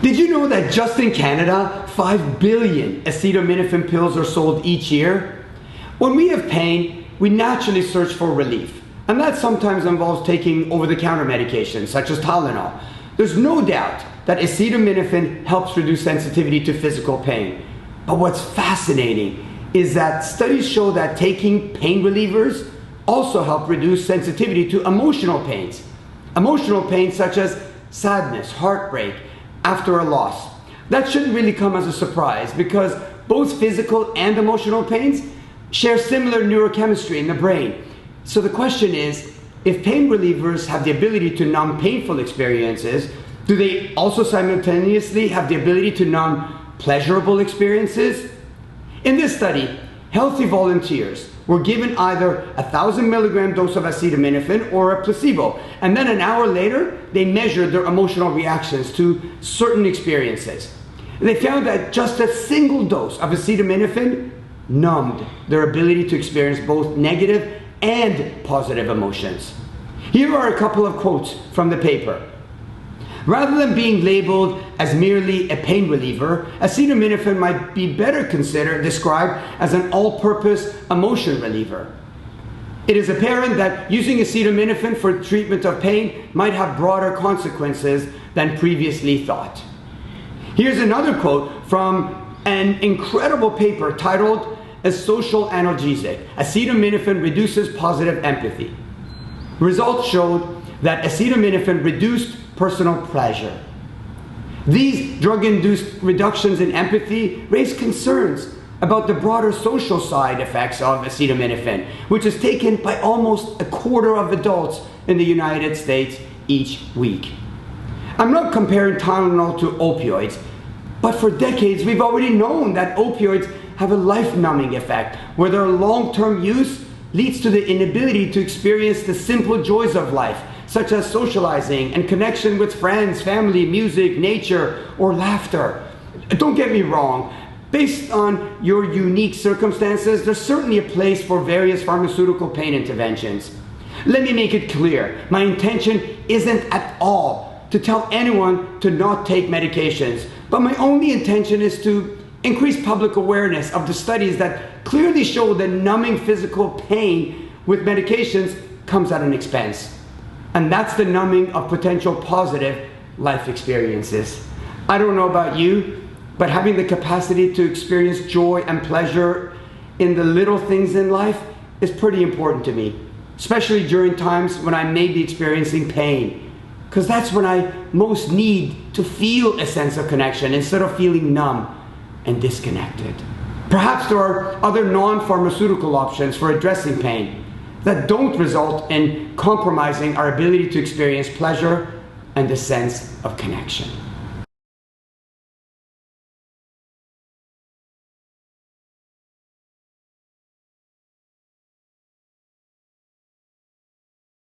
Did you know that just in Canada, 5 billion acetaminophen pills are sold each year? When we have pain, we naturally search for relief, and that sometimes involves taking over-the-counter medications such as Tylenol. There's no doubt that acetaminophen helps reduce sensitivity to physical pain. But what's fascinating is that studies show that taking pain relievers also help reduce sensitivity to emotional pains. Emotional pains such as sadness, heartbreak, after a loss. That shouldn't really come as a surprise because both physical and emotional pains share similar neurochemistry in the brain. So the question is, if pain relievers have the ability to numb painful experiences, do they also simultaneously have the ability to numb pleasurable experiences? In this study, healthy volunteers were given either a 1,000 milligram dose of acetaminophen or a placebo, and then an hour later, they measured their emotional reactions to certain experiences. And they found that just a single dose of acetaminophen numbed their ability to experience both negative and positive emotions. Here are a couple of quotes from the paper. Rather than being labeled as merely a pain reliever, acetaminophen might be better described as an all-purpose emotion reliever. It is apparent that using acetaminophen for treatment of pain might have broader consequences than previously thought. Here's another quote from an incredible paper titled "A Social Analgesic. Acetaminophen Reduces Positive Empathy." Results showed that acetaminophen reduced personal pleasure. These drug-induced reductions in empathy raise concerns about the broader social side effects of acetaminophen, which is taken by almost a quarter of adults in the United States each week. I'm not comparing Tylenol to opioids, but for decades we've already known that opioids have a life-numbing effect, where their long-term use leads to the inability to experience the simple joys of life, such as socializing and connection with friends, family, music, nature, or laughter. Don't get me wrong, based on your unique circumstances, there's certainly a place for various pharmaceutical pain interventions. Let me make it clear, my intention isn't at all to tell anyone to not take medications, but my only intention is to increase public awareness of the studies that clearly show that numbing physical pain with medications comes at an expense. And that's the numbing of potential positive life experiences. I don't know about you, but having the capacity to experience joy and pleasure in the little things in life is pretty important to me, especially during times when I may be experiencing pain, because that's when I most need to feel a sense of connection instead of feeling numb and disconnected. Perhaps there are other non-pharmaceutical options for addressing pain that don't result in compromising our ability to experience pleasure and a sense of connection.